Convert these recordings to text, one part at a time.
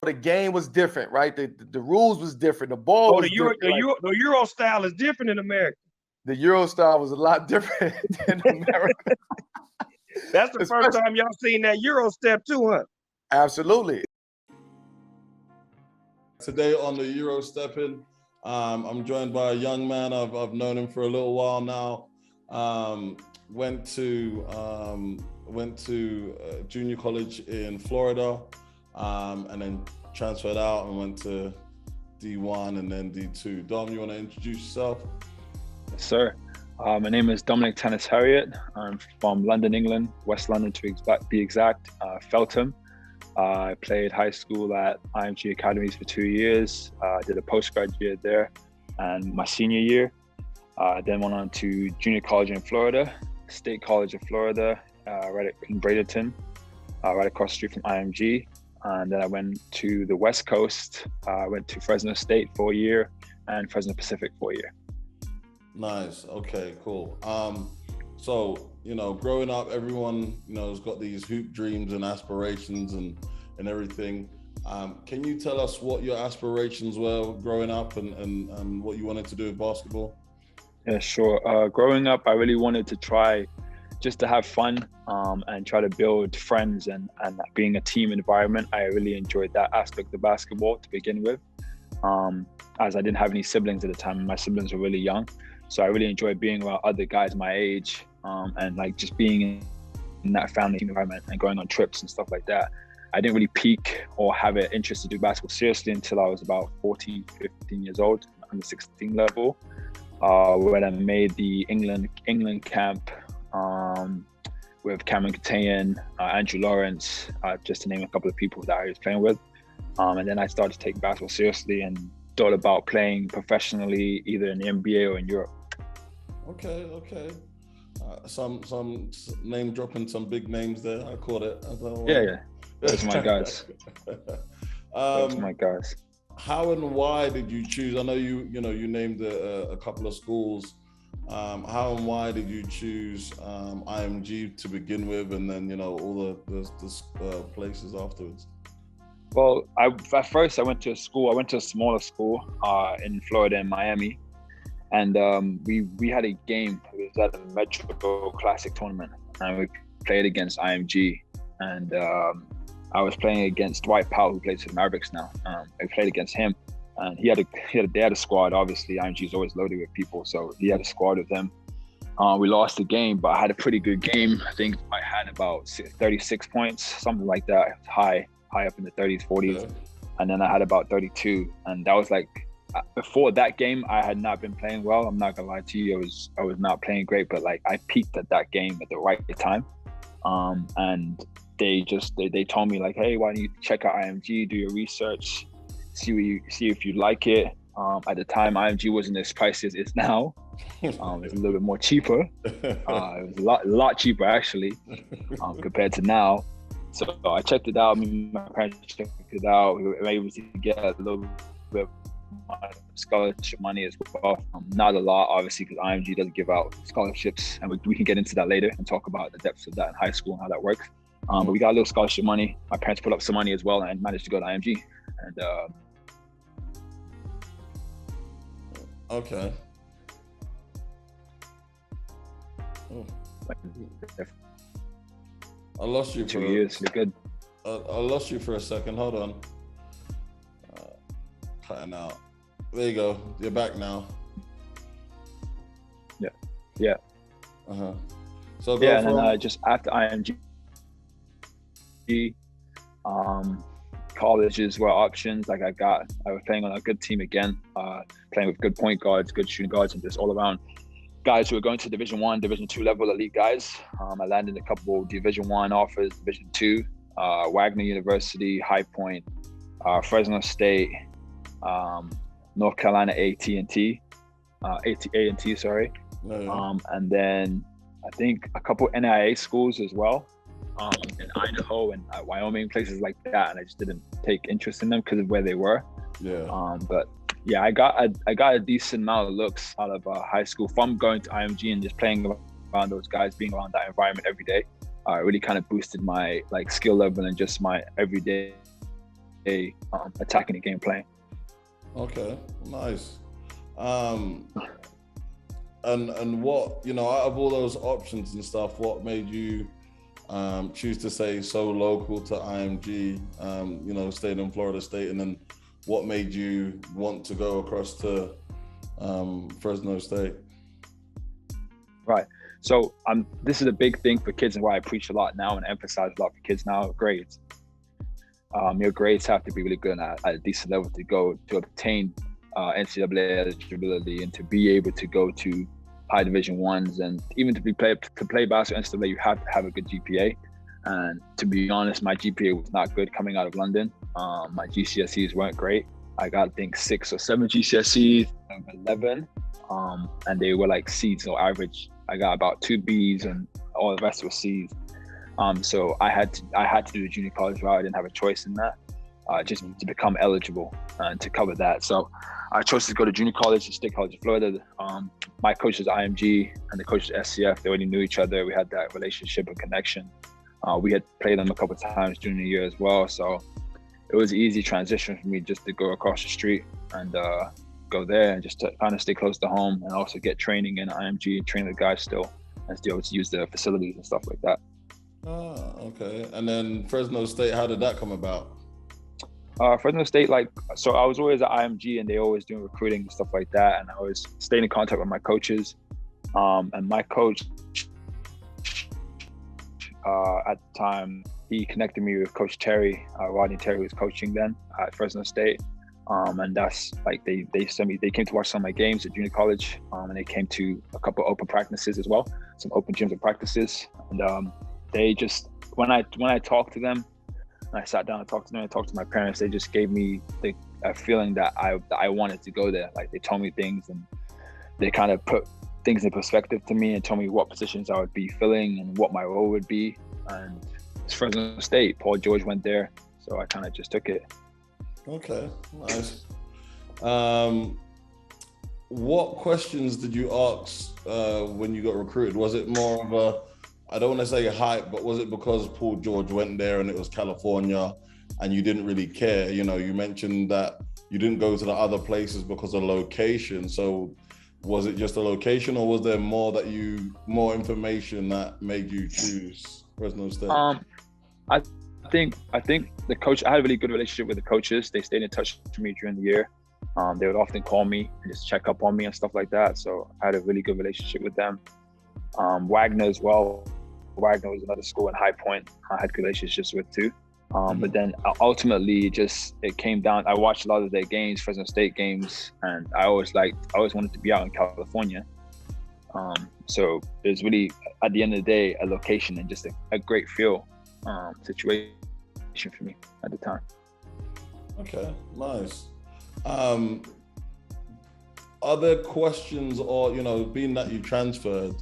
the game was different, right? The rules was different. The ball was different. The Euro style is different in America. The Euro style was a lot different than America. That's the first time y'all seen that Euro step too, huh? Absolutely. Today on the EuroStepping, I'm joined by a young man. I've known him for a little while now. Went to junior college in Florida, and then transferred out and went to D1 and then D2. Dom, you want to introduce yourself? Yes, sir. My name is Dominik Tannis-Harris. I'm from London, England, West London to be exact, Feltham. I played high school at IMG academies for 2 years. Did a postgraduate there, and my senior year. Then went on to junior college in Florida, State College of Florida, right in Bradenton, right across the street from IMG. And then I went to the West Coast. I went to Fresno State for a year and Fresno Pacific for a year. Nice. Okay, cool. So, growing up, everyone, has got these hoop dreams and aspirations and everything. Can you tell us what your aspirations were growing up and what you wanted to do with basketball? Yeah, sure. Growing up, I really wanted to try just to have fun and try to build friends and being a team environment. I really enjoyed that aspect of basketball to begin with, as I didn't have any siblings at the time. My siblings were really young. So I really enjoyed being around other guys my age and like just being in that family environment and going on trips and stuff like that. I didn't really peak or have an interest to do basketball seriously until I was about 14, 15 years old, under 16 level, when I made the England camp with Cameron Katayan, Andrew Lawrence, just to name a couple of people that I was playing with. And then I started to take basketball seriously and thought about playing professionally either in the NBA or in Europe. Okay. Some name dropping, some big names there. I caught it. Yeah. Those are my guys. Those are my guys. How and why did you choose? I know you named a couple of schools. How and why did you choose IMG to begin with, and then all the places afterwards? Well, at first I went to a smaller school in Florida, in Miami, and we had a game. It was at the Metro Classic tournament, and we played against IMG, and I was playing against Dwight Powell, who plays for the Mavericks now. I played against him, and they had a squad. Obviously, IMG is always loaded with people, so he had a squad of them. We lost the game, but I had a pretty good game. I think I had about 36 points, something like that, high up in the 30s, 40s. Yeah. And then I had about 32. And that was like, before that game, I had not been playing well. I'm not gonna lie to you, I was not playing great, but like I peaked at that game at the right time. And they told me like, hey, why don't you check out IMG, do your research, see if you like it. At the time, IMG wasn't as pricey as it is now. It was a little bit more cheaper. It was a lot cheaper actually, compared to now. So I checked it out. My parents checked it out. We were able to get a little bit of scholarship money as well. Not a lot, obviously, because IMG doesn't give out scholarships, and we can get into that later and talk about the depths of that in high school and how that works. But we got a little scholarship money. My parents put up some money as well and managed to go to IMG. And okay. Oh. I lost you 2 years. You're good. I lost you for a second. Hold on. Cutting out. There you go. You're back now. Yeah. So and then just after IMG, colleges were options. Like I was playing on a good team again, playing with good point guards, good shooting guards, and just all around guys who are going to Division 1, Division 2 level elite guys. I landed a couple Division 1 offers, Division 2, Wagner University, High Point, Fresno State, North Carolina A&T, sorry. And then I think a couple NAIA schools as well, in Idaho and Wyoming, places like that. And I just didn't take interest in them because of where they were. Yeah. But yeah, I got a decent amount of looks out of high school from going to IMG and just playing around those guys, being around that environment every day. Really kind of boosted my skill level and just my everyday attacking the game, playing. Okay, nice. And what, you know, out of all those options and stuff, what made you choose to say so local to IMG, you know, staying in Florida State, and then what made you want to go across to Fresno State? Right. So this is a big thing for kids, and why I preach a lot now and emphasize a lot for kids now: grades. Your grades have to be really good at a decent level to obtain NCAA eligibility and to be able to go to high Division Ones, and even to play basketball NCAA, you have to have a good GPA. And to be honest, my GPA was not good coming out of London. My GCSEs weren't great. I got, I think, 6 or 7 GCSEs of 11, and they were like C's, so average. I got about 2 B's, and all the rest were C's. So I had to do the junior college route. I didn't have a choice in that, just to become eligible and to cover that. So I chose to go to junior college, the State College of Florida. My coach was IMG and the coach was SCF. They already knew each other. We had that relationship and connection. We had played them a couple of times junior year as well. So it was an easy transition for me just to go across the street and go there and just to kind of stay close to home, and also get training in IMG and train the guys still, and still able to use the facilities and stuff like that. Oh, okay. And then Fresno State, how did that come about? Fresno State, so I was always at IMG, and they always doing recruiting and stuff like that, and I was staying in contact with my coaches. And my coach at the time, he connected me with Coach Terry. Rodney Terry was coaching then at Fresno State. And that's like they came to watch some of my games at junior college, and they came to a couple of open practices as well, some open gyms and practices. And they just, when I talked to them, and I sat down and talked to them, and talked to my parents, they just gave me a feeling that I wanted to go there. Like, they told me things, and they kind of put things in perspective to me and told me what positions I would be filling and what my role would be. And it's Fresno State. Paul George went there, so I kind of just took it. Okay, nice. What questions did you ask when you got recruited? Was it more of a, I don't want to say hype, but was it because Paul George went there and it was California and you didn't really care? You know, you mentioned that you didn't go to the other places because of location. So was it just a location, or was there more information that made you choose Fresno State? I think the coach, I had a really good relationship with the coaches. They stayed in touch with me during the year. They would often call me and just check up on me and stuff like that. So I had a really good relationship with them. Wagner as well. Wagner was another school in High Point I had good relationships with too. But then ultimately it came down, I watched a lot of their games, Fresno State games, and I always wanted to be out in California. So it was really, at the end of the day, a location and just a great feel situation for me at the time. Okay, nice. Are there questions, or, you know, being that you transferred,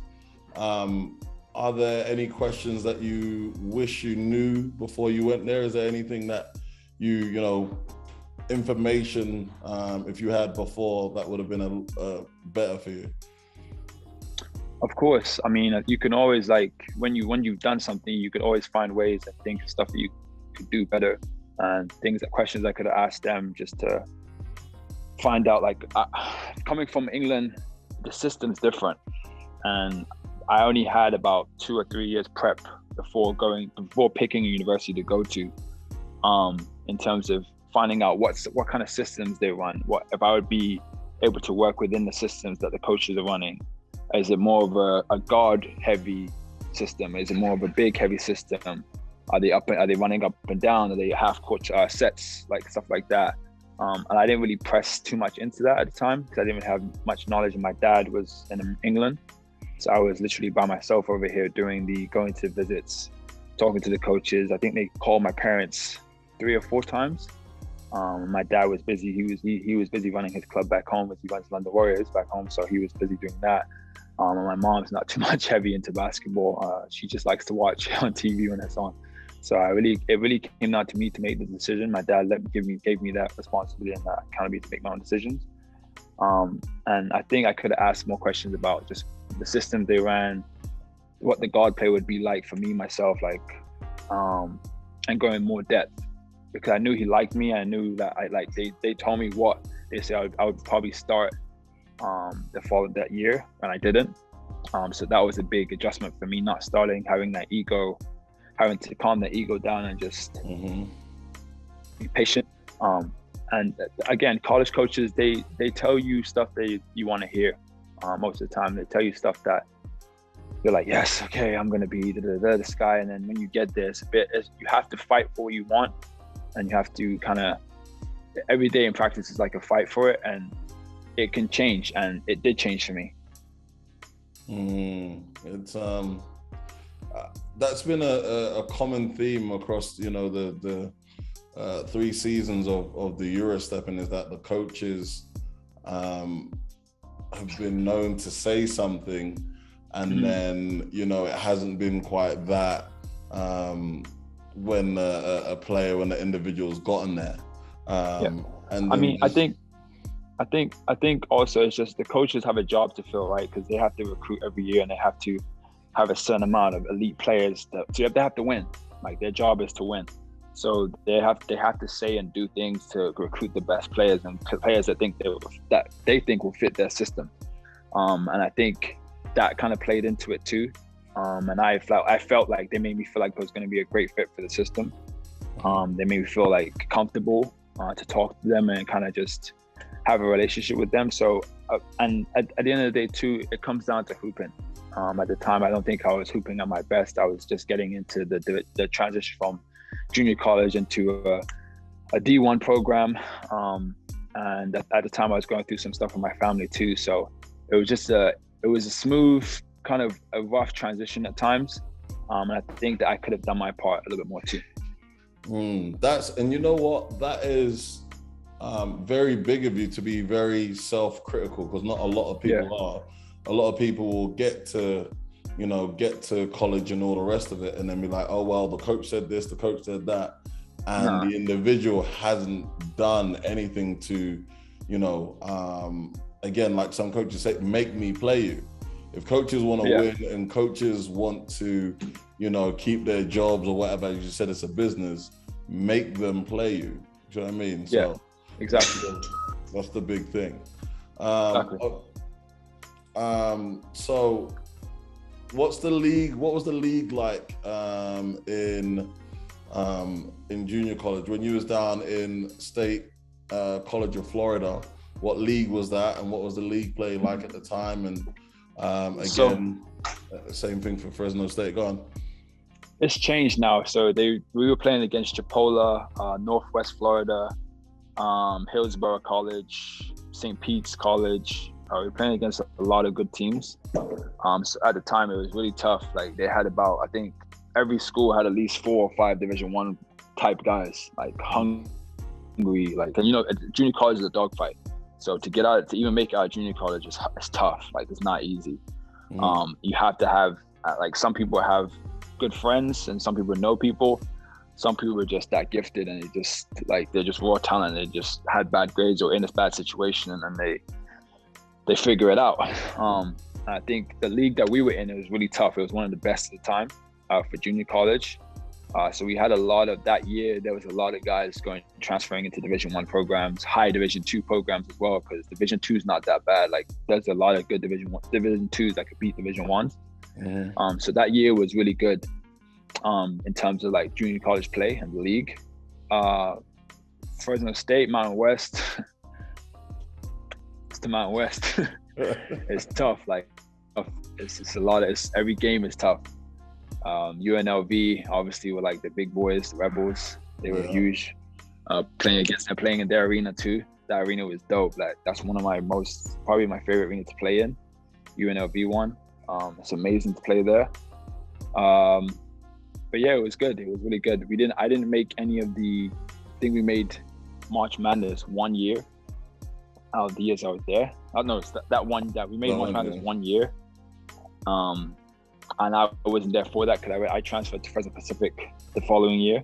are there any questions that you wish you knew before you went there? Is there anything that you know, information, if you had before, that would have been better for you? Of course. I mean, you can always, like, when you've done something, you could always find ways and think of stuff that you could do better, and questions I could have asked them just to find out. Like, coming from England, the system's different, and I only had about 2 or 3 years prep before picking a university to go to, in terms of finding out what kind of systems they run, if I would be able to work within the systems that the coaches are running. Is it more of a guard heavy system? Is it more of a big heavy system? Are they running up and down? Are they half court sets, like stuff like that? And I didn't really press too much into that at the time because I didn't have much knowledge, and my dad was in England. So I was literally by myself over here going to visits, talking to the coaches. I think they called my parents 3 or 4 times. My dad was busy. He was busy running his club back home, as he runs London Warriors back home. So he was busy doing that. And my mom's not too much heavy into basketball. She just likes to watch on TV when it's on. So it really came down to me to make the decision. My dad gave me that responsibility and that accountability to make my own decisions. And I think I could have asked more questions about just the system they ran, what the guard play would be like for me, myself, like, and going more depth. because I knew he liked me. I knew that they told me what they said I would probably start the fall of that year, and I didn't. So that was a big adjustment for me, not starting, having to calm the ego down and just be patient. And again, college coaches, they tell you stuff you want to hear. Most of the time, they tell you stuff that you're like, yes, okay, I'm gonna be this guy. And then when you get there, you have to fight for what you want, and you have to kind of every day in practice is like a fight for it, and it can change, and it did change for me. It's that's been a common theme across, you know, the 3 seasons of the EuroStepping, is that the coaches have been known to say something, and then, you know, it hasn't been quite that when when the individual's gotten there. And I mean, I think also it's just the coaches have a job to fill, right? Because they have to recruit every year, and they have to have a certain amount of elite players so they have to win. Like, their job is to win. So they have to say and do things to recruit the best players, and players that they think will fit their system. And I think that kind of played into it too. And I felt like they made me feel like I was going to be a great fit for the system. They made me feel like comfortable to talk to them and kind of just have a relationship with them. So, and at the end of the day too, it comes down to hooping. At the time, I don't think I was hooping at my best. I was just getting into the transition from junior college into a D1 program. And at the time I was going through some stuff with my family too. So it was just it was a smooth, kind of a rough transition at times. And I think that I could have done my part a little bit more too. And you know what, that is very big of you to be very self-critical, because not a lot of people are. A lot of people will get to college and all the rest of it, and then be like, oh, well, the coach said this, the coach said that. And the individual hasn't done anything to, you know, again, like some coaches say, make me play you. If coaches want to win, and coaches want to, you know, keep their jobs or whatever, as you said, it's a business, make them play you. Do you know what I mean? Yeah, so, exactly. That's the big thing. Exactly. So what was the league like in junior college when you was down in State College of Florida? What league was that, and what was the league play like at the time? And same thing for Fresno State. Go on. It's changed now. So we were playing against Chipola, Northwest Florida, Hillsborough College, St. Pete's College. We were playing against a lot of good teams. So at the time, it was really tough. Like, they had I think every school had at least 4 or 5 Division I type guys, like hungry. Like, and you know, junior college is a dogfight. So to even make it out of junior college is tough. Like, it's not easy. You have to have, like, some people have good friends, and some people know people. Some people are just that gifted, and they're just raw talent. They just had bad grades or in a bad situation, and then they figure it out. I think the league that we were in, it was really tough. It was one of the best at the time for junior college. So we had a lot of that year. There was a lot of guys transferring into Division I programs, high Division II programs as well, because Division II is not that bad. Like, there's a lot of good Division IIs that could beat Division Is. So that year was really good in terms of like junior college play and the league. Fresno State, Mountain West. It's the Mountain West. It's tough. Like, it's a lot. Every game is tough. UNLV obviously were like the big boys, the Rebels. They were huge. Playing against them, playing in their arena too. That arena was dope. Like, that's one of probably my favorite arena to play in. UNLV one. It's amazing to play there. But yeah, it was good. It was really good. I didn't make any of I think we made March Madness 1 year out of the years I was there. I don't know, it's that one that we made March Madness 1 year. And I wasn't there for that because I transferred to Fresno Pacific the following year.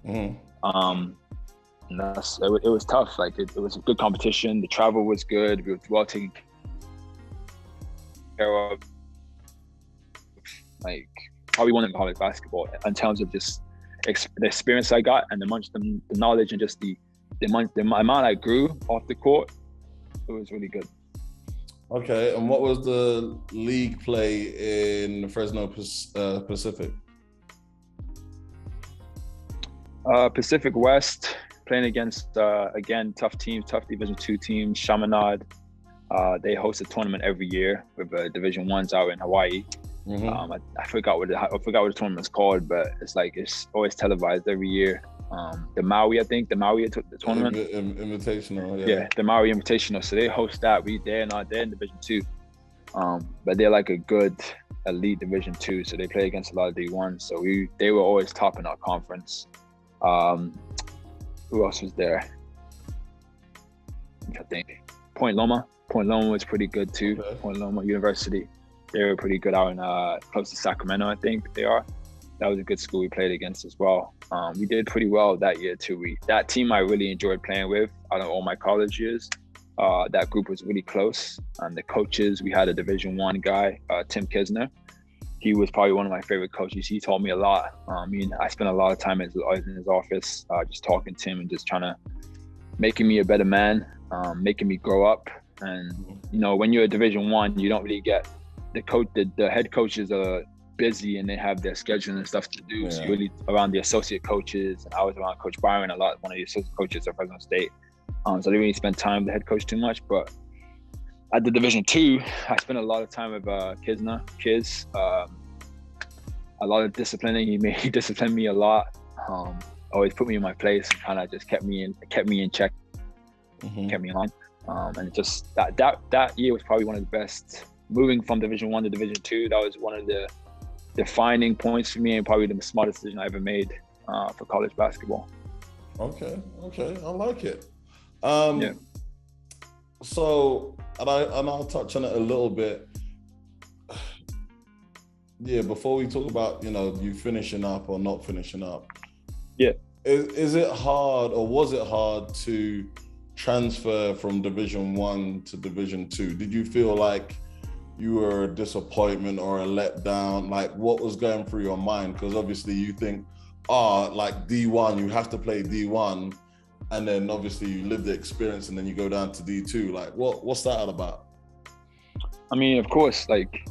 And it was tough. Like, it was a good competition. The travel was good. We were well taken care of. Like, probably won in college basketball in terms of just the experience I got and the knowledge and just the amount I grew off the court, it was really good. Okay, and what was the league play in Fresno Pacific? Pacific West, playing against again tough Division II teams. Chaminade, they host a tournament every year with Division I's out in Hawaii. Mm-hmm. I forgot what the tournament's called, but it's always televised every year. The Maui, I think the Maui tournament. Invitational, yeah. The Maui Invitational. So they host that. They're in Division II, but they're like a good elite Division II. So they play against a lot of D1. So they were always top in our conference. Who else was there? I think Point Loma was pretty good too. Okay. Point Loma University, they were pretty good out in close to Sacramento, I think they are. That was a good school we played against as well. We did pretty well that year too. That team I really enjoyed playing with out of all my college years. That group was really close. And the coaches, we had a Division I guy, Tim Kisner. He was probably one of my favorite coaches. He taught me a lot. I spent a lot of time in his office, just talking to him and just trying to making me a better man, making me grow up. And when you're a Division I, you don't really get the head coaches are busy and they have their schedule and stuff to do. Yeah. So you're really around the associate coaches. And I was around Coach Byron a lot, one of the associate coaches at Fresno State. So I didn't really spend time with the head coach too much, but at the Division II, I spent a lot of time with Kiz. A lot of disciplining. He disciplined me a lot. Always put me in my place, kind of just kept me in check, kept me on. And just that year was probably one of the best. Moving from Division I to Division II, that was one of the defining points for me and probably the smartest decision I ever made for college basketball. Okay, I like it. Yeah. So, and I'll touch on it a little bit. Yeah, before we talk about, you finishing up or not finishing up. Yeah. Is it hard or was it hard to transfer from Division I to Division II? Did you feel like you were a disappointment or a letdown? Like, what was going through your mind? Because obviously you think, like D1, you have to play D1. And then obviously you live the experience and then you go down to D2. Like, what's that all about? I mean, of course, like,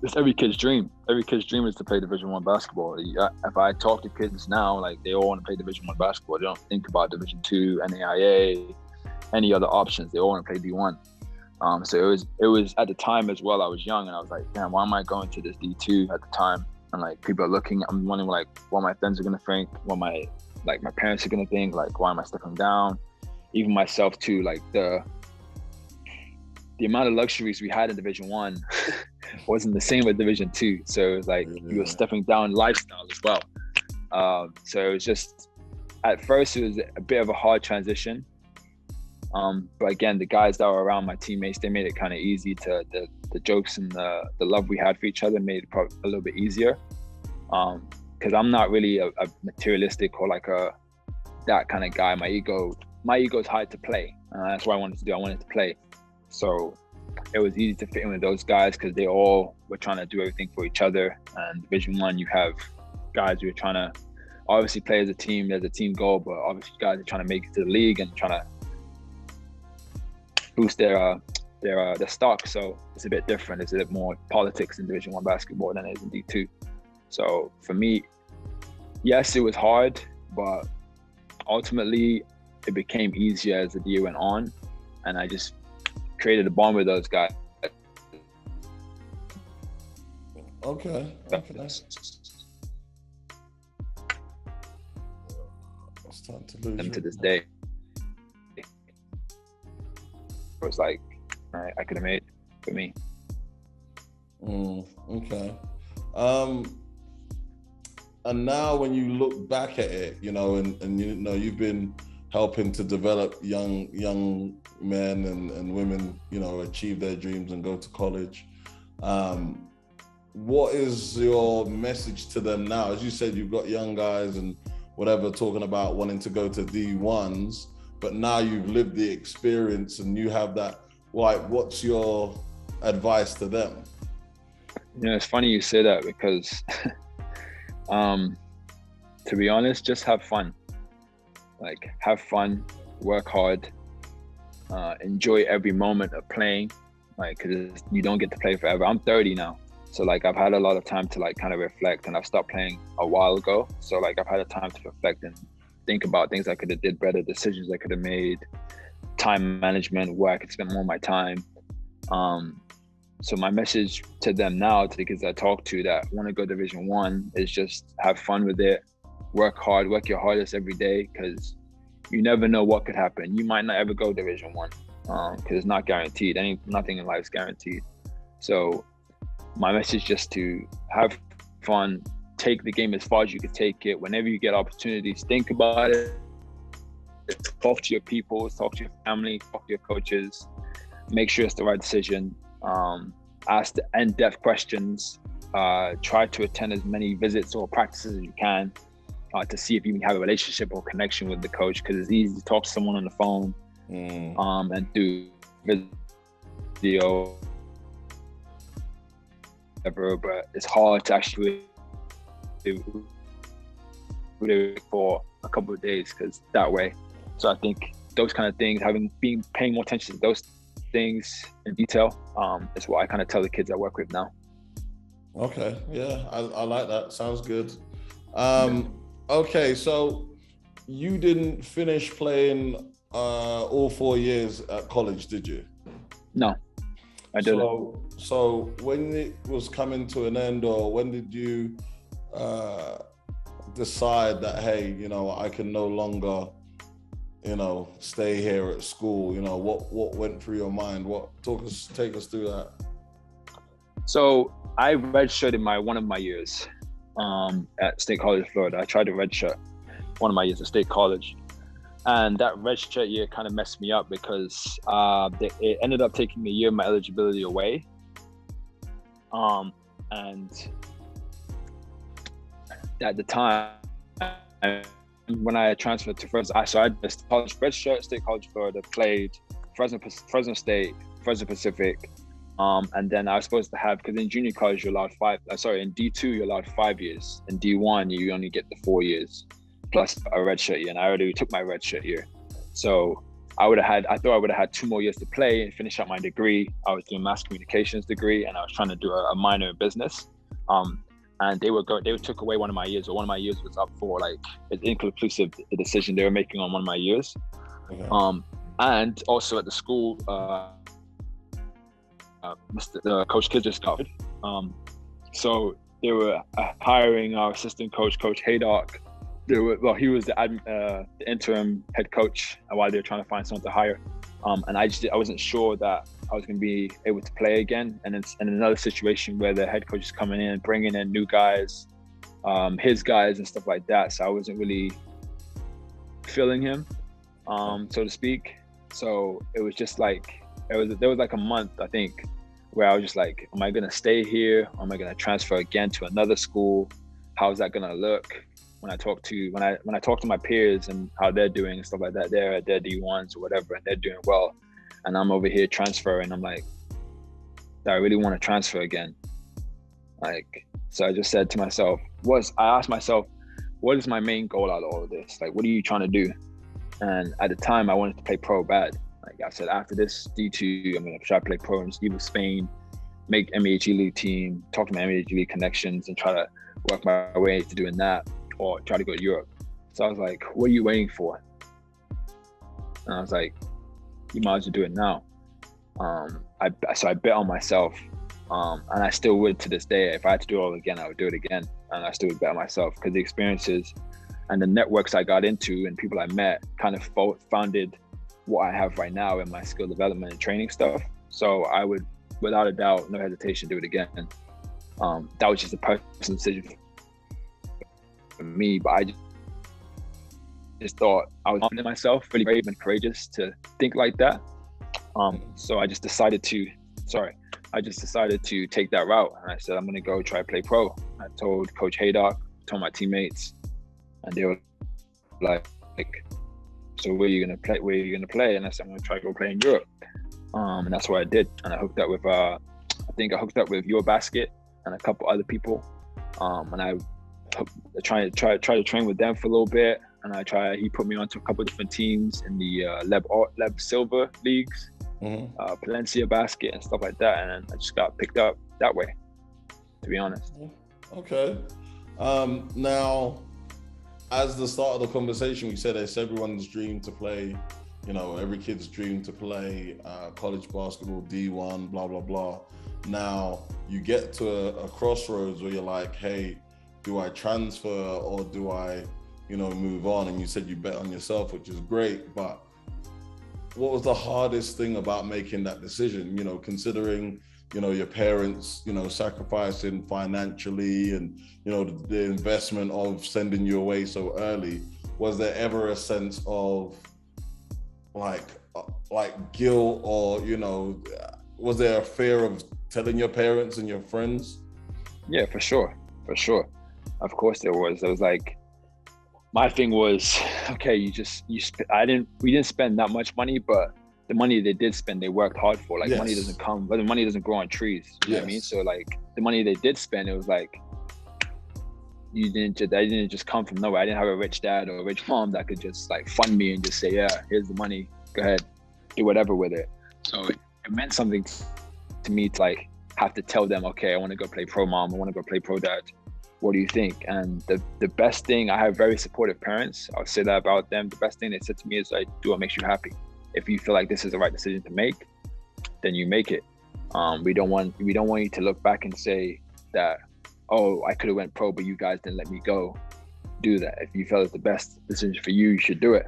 it's every kid's dream. Every kid's dream is to play Division I basketball. If I talk to kids now, like, they all want to play Division I basketball. They don't think about Division II, NAIA, any other options. They all want to play D1. So it was at the time as well. I was young and I was like, damn, why am I going to this D2 at the time? And like, people are looking. I'm wondering like what my friends are gonna think, what my parents are gonna think. Like, why am I stepping down? Even myself too. Like the amount of luxuries we had in Division I wasn't the same with Division II. So it was like we were stepping down lifestyle as well. So it was just, at first it was a bit of a hard transition. But again, the guys that were around, my teammates, they made it kind of easy. The jokes and the love we had for each other made it probably a little bit easier. Because I'm not really a materialistic or like that kind of guy. My ego is hard to play. That's what I wanted to do. I wanted to play. So it was easy to fit in with those guys because they all were trying to do everything for each other. And Division I, you have guys who are trying to obviously play as a team. There's a team goal, but obviously guys are trying to make it to the league and trying to boost their stock. So it's a bit different. It's a bit more politics in Division I basketball than it is in D2. So for me, yes, it was hard, but ultimately it became easier as the year went on, and I just created a bond with those guys. Okay. It's time to lose them to this day. It was like, I could have made it for me. Okay. And now when you look back at it, and you've been helping to develop young men and women, achieve their dreams and go to college. What is your message to them now? As you said, you've got young guys and whatever talking about wanting to go to D1s, but now you've lived the experience and you have that. Like, what's your advice to them? It's funny you say that because To be honest, just have fun. Like, have fun, work hard, enjoy every moment of playing. Like, 'cause you don't get to play forever. I'm 30 now. So like, I've had a lot of time to like kind of reflect, and I've stopped playing a while ago. So like, I've had a time to reflect and think about things I could have did better, decisions I could have made, time management, where I could spend more of my time. So my message to them now, to the kids I talk to that want to go Division I, is just have fun with it, work hard, work your hardest every day, because you never know what could happen. You might not ever go Division I, because it's not guaranteed. Nothing in life is guaranteed. So my message is just to have fun, take the game as far as you can take it. Whenever you get opportunities, think about it. Talk to your people, talk to your family, talk to your coaches. Make sure it's the right decision. Ask the in-depth questions. Try to attend as many visits or practices as you can to see if you can have a relationship or connection with the coach, because it's easy to talk to someone on the phone and do video, whatever, but it's hard to actually do for a couple of days, because that way. So I think those kind of things, paying more attention to those things in detail, is what I kind of tell the kids I work with now. Okay, yeah, I like that. Sounds good. Okay, so you didn't finish playing all 4 years at college, did you? No, I didn't. So when it was coming to an end, or when did you decide that, hey, you know, I can no longer, you know, stay here at school? You know, what went through your mind? Take us through that. So I redshirted one of my years at State College, Florida. I tried to redshirt one of my years at State College, and that redshirt year kind of messed me up, because it ended up taking a year of my eligibility away. And at the time, when I transferred to Fresno, so I had this college redshirt, State College, Florida, played Fresno State, Fresno Pacific. And then I was supposed to have, because in junior college you're allowed in D2 you're allowed 5 years. In D1 you only get the 4 years plus a redshirt year, and I already took my redshirt year. So I thought I would have had 2 more years to play and finish up my degree. I was doing mass communications degree, and I was trying to do a minor in business. And they took away one of my years, or one of my years was up for, like, it's inconclusive, the decision they were making on one of my years. Okay. And also at the school, Coach Kidd just got so they were hiring our assistant coach, Coach Haydock. He was the interim head coach while they were trying to find someone to hire. And I wasn't sure that I was going to be able to play again. And it's in another situation where the head coach is coming in, bringing in new guys, his guys and stuff like that. So I wasn't really feeling him, so to speak. So it was just like, there was like a month, I think, where I was just like, am I going to stay here? Or am I going to transfer again to another school? How is that going to look? When I talk to my peers and how they're doing and stuff like that, they're D1s or whatever, and they're doing well, and I'm over here transferring. I'm like, I really want to transfer again. Like, so I just said to myself, I asked myself, what is my main goal out of all of this? Like, what are you trying to do? And at the time, I wanted to play pro bad. Like I said, after this D2, I'm gonna try to play pro in Spain, make NAIA League team, talk to my NAIA League connections, and try to work my way to doing that, or try to go to Europe. So I was like, what are you waiting for? And I was like, you might as well do it now. So I bet on myself, and I still would to this day. If I had to do it all again, I would do it again, and I still would bet on myself, because the experiences and the networks I got into and people I met kind of founded what I have right now in my skill development and training stuff. So I would, without a doubt, no hesitation, do it again. That was just a personal decision for me, but I just thought I was confident in myself, really brave and courageous to think like that. So I just decided to take that route, and I said, I'm gonna go try to play pro. I told Coach Haydock, told my teammates, and they were like, so where are you gonna play? And I said, I'm gonna try to go play in Europe. And that's what I did. And I hooked up with your basket and a couple other people. And I try to train with them for a little bit, and he put me onto a couple of different teams in the Leb Silver leagues, Palencia basket and stuff like that, and I just got picked up that way, to be honest. Okay. Now, as the start of the conversation, we said it's everyone's dream to play, every kid's dream to play college basketball, D1, blah, blah, blah. Now, you get to a crossroads where you're like, hey, do I transfer or do I, move on? And you said you bet on yourself, which is great, but what was the hardest thing about making that decision, considering, your parents, sacrificing financially and, the investment of sending you away so early? Was there ever a sense of like guilt or, was there a fear of telling your parents and your friends? Yeah, for sure. Of course there was. It was like, my thing was, okay, we didn't spend that much money, but the money they did spend, they worked hard for. Like, money doesn't come, but the money doesn't grow on trees. You know what I mean? So like, the money they did spend, it was like, they didn't just come from nowhere. I didn't have a rich dad or a rich mom that could just like fund me and just say, yeah, here's the money, go ahead, do whatever with it. So it meant something to me to like have to tell them, okay, I want to go play pro, mom, I want to go play pro, dad, what do you think? And the best thing, I have very supportive parents, I'll say that about them. The best thing they said to me is, like, do what makes you happy. If you feel like this is the right decision to make, then you make it. We don't want you to look back and say that, oh, I could have went pro, but you guys didn't let me go. Do that. If you felt it's the best decision for you, you should do it.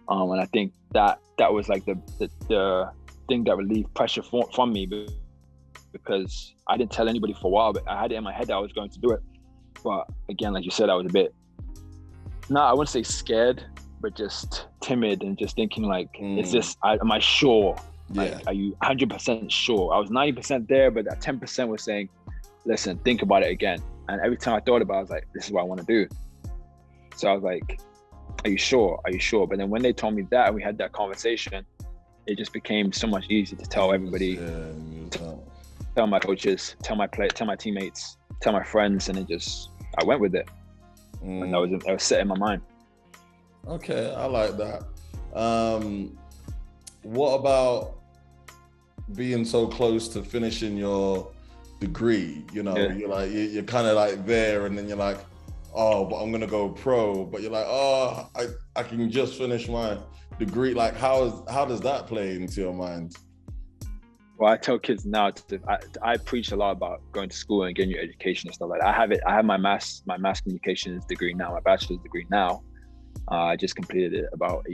And I think that was like the thing that relieved pressure from me, because I didn't tell anybody for a while, but I had it in my head that I was going to do it. But again, like you said, I was a bit, I wouldn't say scared, but just timid and just thinking like, am I sure? Yeah. Like, are you 100% sure? I was 90% there, but that 10% was saying, listen, think about it again. And every time I thought about it, I was like, this is what I want to do. So I was like, are you sure? Are you sure? But then when they told me that and we had that conversation, it just became so much easier to tell everybody, tell my coaches, tell my teammates, tell my friends, and I went with it. And that was set in my mind. Okay, I like that. What about being so close to finishing your degree? You're kind of like there, and then you're like, oh, but I'm gonna go pro. But you're like, oh, I can just finish my degree. Like, how does that play into your mind? Well, I tell kids now, I preach a lot about going to school and getting your education and stuff like that. I have my mass communications degree now, my bachelor's degree now. I just completed it about 2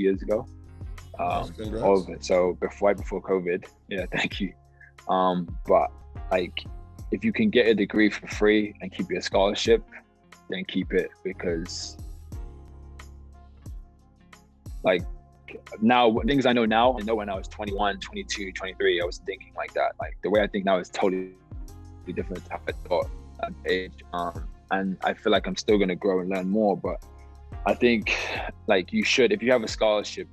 years ago. All of it. So right before COVID. Yeah, thank you. But like, if you can get a degree for free and keep your scholarship, then keep it, because like, now, things I know now, I know when I was 21, 22, 23, I was thinking like that. Like, the way I think now is totally different to how I thought at that age. And I feel like I'm still going to grow and learn more. But I think, like, you should, if you have a scholarship,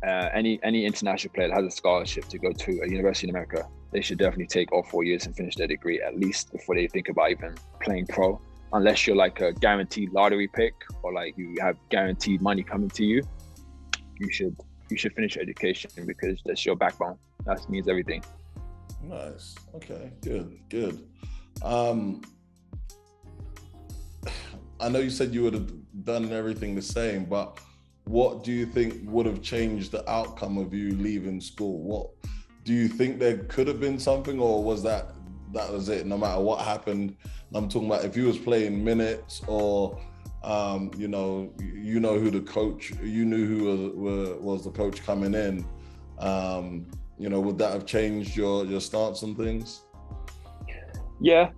any international player that has a scholarship to go to a university in America, they should definitely take all 4 years and finish their degree at least before they think about even playing pro. Unless you're like a guaranteed lottery pick, or like you have guaranteed money coming to you, you should finish your education, because that's your backbone. That means everything. Nice. Okay, good. I know you said you would have done everything the same, but what do you think would have changed the outcome of you leaving school? What do you think there could have been something, or was that was it, no matter what happened? I'm talking about if you was playing minutes, or you know who the coach, you knew who was the coach coming in, would that have changed your stance on things? Yeah,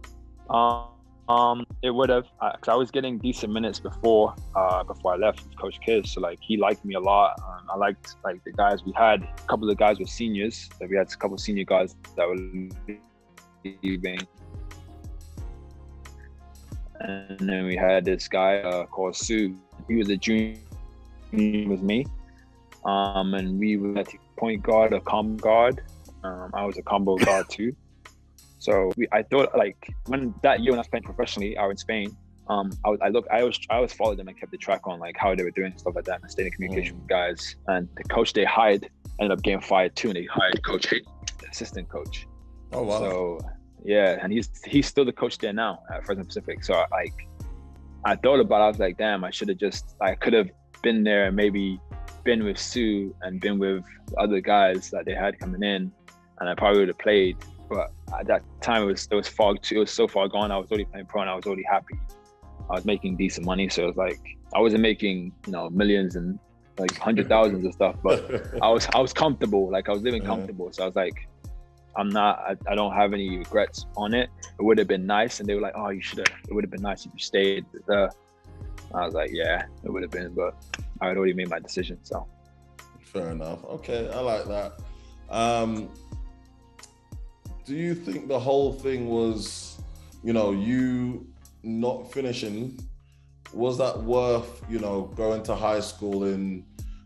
it would have, because I was getting decent minutes before I left with Coach Kiss. So like, he liked me a lot. I liked like the guys we had. A couple of the guys were seniors. So we had a couple of senior guys that were leaving. And then we had this guy called Sue. He was a junior with me. And we were at point guard, a combo guard. I was a combo guard too. So I thought, like, when I was playing professionally out in Spain, I always followed them and kept the track on like how they were doing and stuff like that, and stayed in communication with guys. And the coach they hired ended up getting fired too, and they hired Coach Hayden, the assistant coach. Oh wow. So yeah, and he's still the coach there now at Fresno Pacific. So I thought about it, I was like, damn, I could have been there and maybe been with Sue and been with the other guys that they had coming in, and I probably would have played. But at that time it was so far gone. I was already playing pro and I was already happy. I was making decent money, so it was like I wasn't making millions and like 100,000s and stuff, but I was comfortable. Like I was living comfortable. So I was like, I don't have any regrets on it. It would have been nice, and they were like, oh, it would have been nice if you stayed. I was like, yeah, it would have been, but I had already made my decision. So fair enough. Okay, I like that. Do you think the whole thing was, you not finishing, was that worth, going to high school in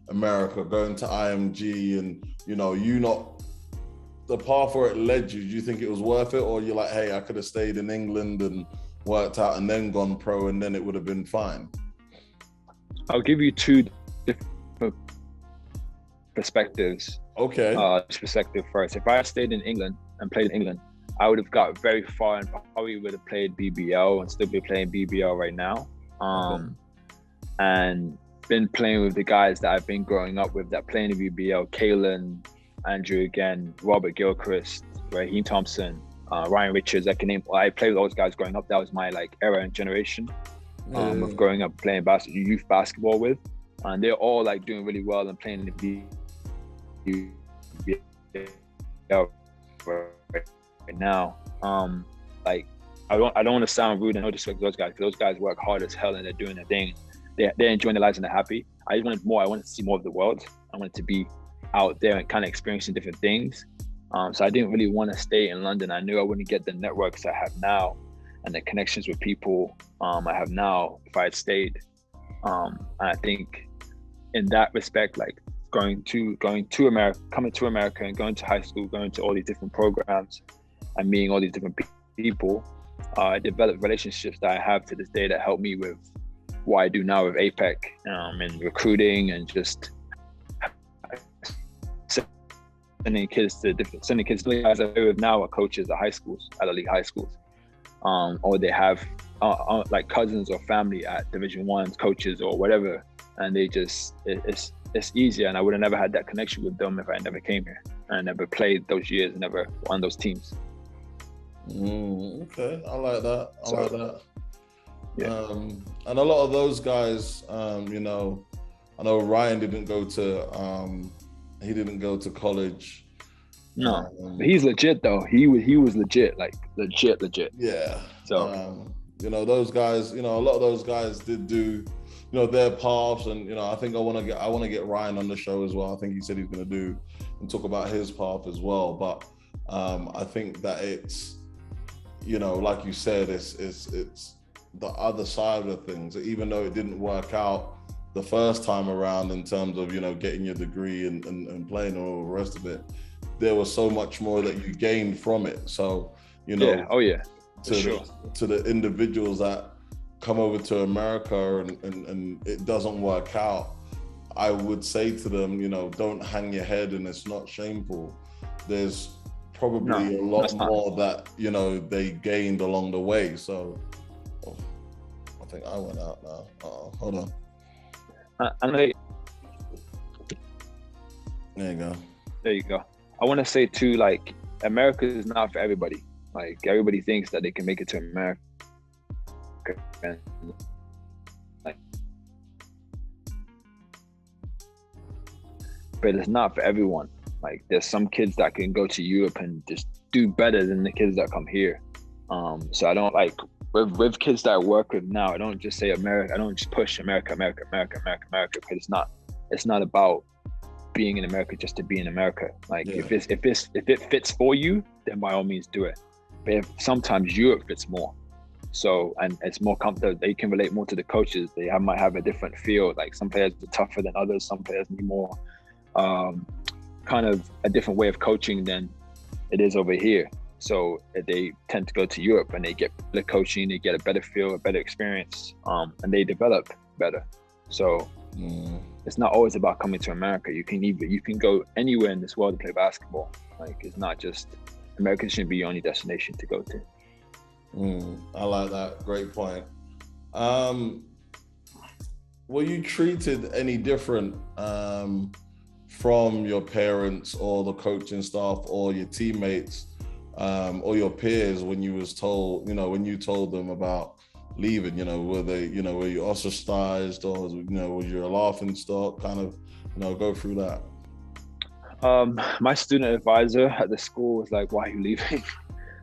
America, going to IMG, and, you not, the path where it led you, do you think it was worth it? Or you're like, hey, I could have stayed in England and worked out and then gone pro and then it would have been fine? I'll give you two different perspectives. Okay. Perspective first. If I had stayed in England and played in England, I would have got very far and probably would have played BBL and still be playing BBL right now. And been playing with the guys that I've been growing up with that play in the BBL, Kalen, Andrew again, Robert Gilchrist, Raheem Thompson, Ryan Richards. I played with those guys growing up. That was my era and generation of growing up playing youth basketball with. And they're all doing really well and playing in the BBL right now. I don't want to sound rude and no disrespect to those guys, because those guys work hard as hell and they're doing their thing. They're enjoying their lives and they're happy. I just wanted more. I wanted to see more of the world. I wanted to be out there and kind of experiencing different things. So I didn't really want to stay in London. I knew I wouldn't get the networks I have now and the connections with people I have now if I had stayed. And I think in that respect, coming to America and going to high school, going to all these different programs and meeting all these different people, I developed relationships that I have to this day that help me with what I do now with APEC and recruiting and just sending kids to guys I play with now are coaches at high schools, at elite high schools, or they have cousins or family at Division I coaches or whatever, and they just it's easier. And I would have never had that connection with them if I never came here and never played those years and never won those teams. Okay, I like that. I like that. Yeah. And a lot of those guys, I know Ryan didn't go to college. No, but he's legit though. He was legit, legit. Yeah. So those guys, a lot of those guys did do, their paths, and I think I want to get Ryan on the show as well. I think he said he's going to do and talk about his path as well. But I think that it's, like you said, it's the other side of things. Even though it didn't work out the first time around in terms of getting your degree and playing and all the rest of it, there was so much more that you gained from it. So to the individuals that come over to America and it doesn't work out, I would say to them, don't hang your head, and it's not shameful. There's probably a lot more that they gained along the way. So I think I went out now. Hold on. There you go. I want to say too, America is not for everybody. Everybody thinks that they can make it to America, and but it's not for everyone. There's some kids that can go to Europe and just do better than the kids that come here. So I don't with kids that I work with now, I don't just say America. I don't just push America, because it's not about being in America just to be in America. If it fits for you, then by all means do it. But if sometimes Europe fits more, so and it's more comfortable, they can relate more to the coaches. They might have a different feel. Some players are tougher than others. Some players need more kind of a different way of coaching than it is over here. So they tend to go to Europe and they get better coaching, they get a better feel, a better experience, and they develop better. So it's not always about coming to America. You can go anywhere in this world to play basketball. Like, it's not just America shouldn't be your only destination to go to. I like that. Great point. Were you treated any different from your parents or the coaching staff or your teammates or your peers when you was told, when you told them about leaving, were you ostracized, or was you a laughing stock? Kind of, go through that. My student advisor at the school was like, "Why are you leaving?"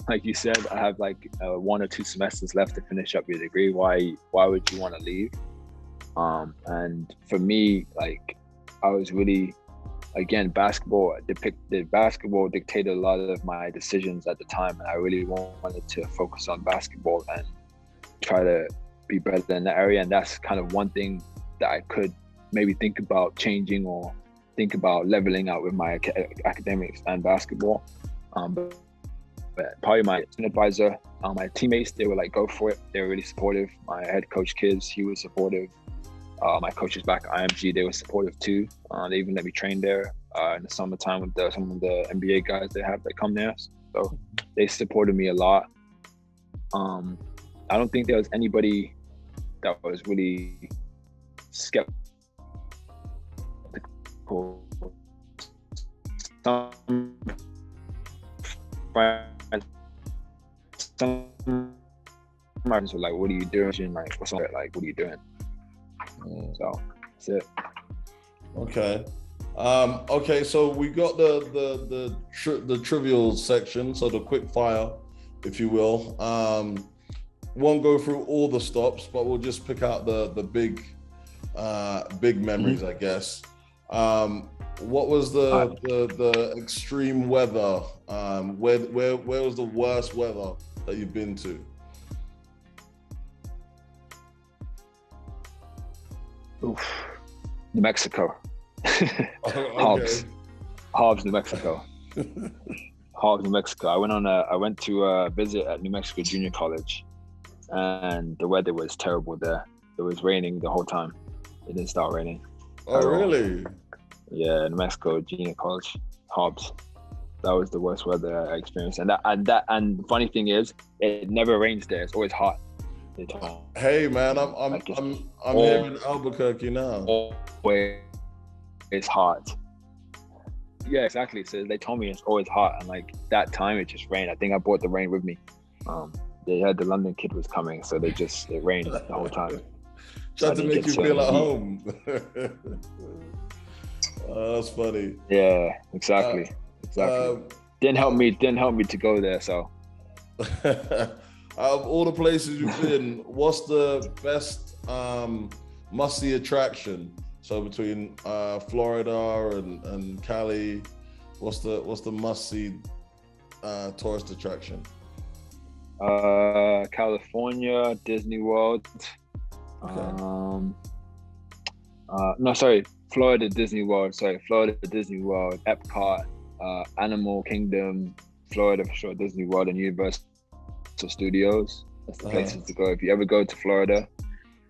Like you said, I have like 1 or 2 semesters left to finish up your degree. Why would you want to leave? And for me, like, I was really, again, basketball dictated a lot of my decisions at the time, and I really wanted to focus on basketball and try to be better in that area. And that's kind of one thing that I could maybe think about changing or think about leveling out with my academics and basketball. But probably my advisor, my teammates, they were like, go for it. They were really supportive. My head coach, Kids, he was supportive. My coaches back at IMG, they were supportive too. They even let me train there in the summertime with some of the NBA guys they have that come there. So they supported me a lot. I don't think there was anybody that was really skeptical. Some friends were like, "What are you doing?" Like, what's on it? Like, what are you doing? So that's it. Okay. Okay. So we got the trivial section, so the quick fire, if you will. Won't go through all the stops, but we'll just pick out the big memories, I guess. What was the extreme weather? Where was the worst weather that you've been to? Oof. New Mexico. Okay. Hobbs, New Mexico. Hobbs, New Mexico. I went to visit at New Mexico Junior College, and the weather was terrible there. It was raining the whole time. It didn't start raining. Oh, really? Yeah, New Mexico Junior College, Hobbs. That was the worst weather I experienced. And the funny thing is, it never rains there. It's always hot. Hey man, I'm here in Albuquerque now. Always it's hot. Yeah, exactly. So they told me it's always hot, and like that time it just rained. I think I brought the rain with me. They had the London kid was coming, so it rained the whole time. Tried to make you feel at home. That's funny. Yeah, exactly. Didn't help me to go there. So, out of all the places you've been, what's the best must-see attraction? So between Florida and Cali, what's the must-see tourist attraction? California, Disney World. Okay. Florida Disney World. Epcot, Animal Kingdom, Florida for sure, Disney World, and Universal Studios. That's the places to go. If you ever go to Florida,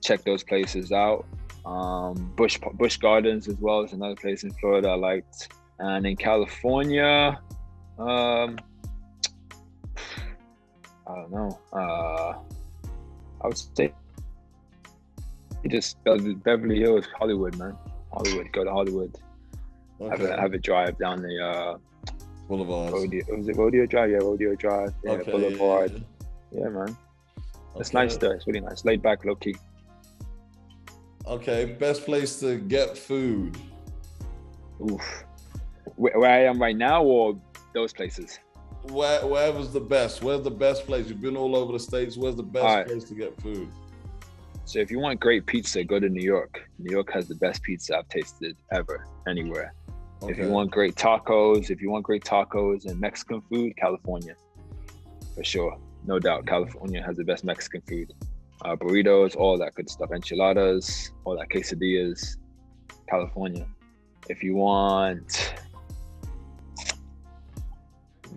check those places out. Busch Gardens as well is another place in Florida I liked. And in California, I don't know. I would say just Beverly Hills, Hollywood, man. Hollywood, go to Hollywood. Okay. Have a drive down the Boulevard. Was it Rodeo Drive? Yeah, Rodeo Drive. Yeah, okay, Boulevard. Yeah, man. It's nice there. It's really nice. Laid back, low key. Okay, best place to get food. Oof. Where I am right now, or those places? Wherever's the best. Where's the best place? You've been all over the States. Where's the best place to get food? So if you want great pizza, go to New York. New York has the best pizza I've tasted ever, anywhere. Okay. If you want great tacos and Mexican food, California. For sure. No doubt, California has the best Mexican food. Burritos, all that good stuff. Enchiladas, all that, quesadillas, California. If you want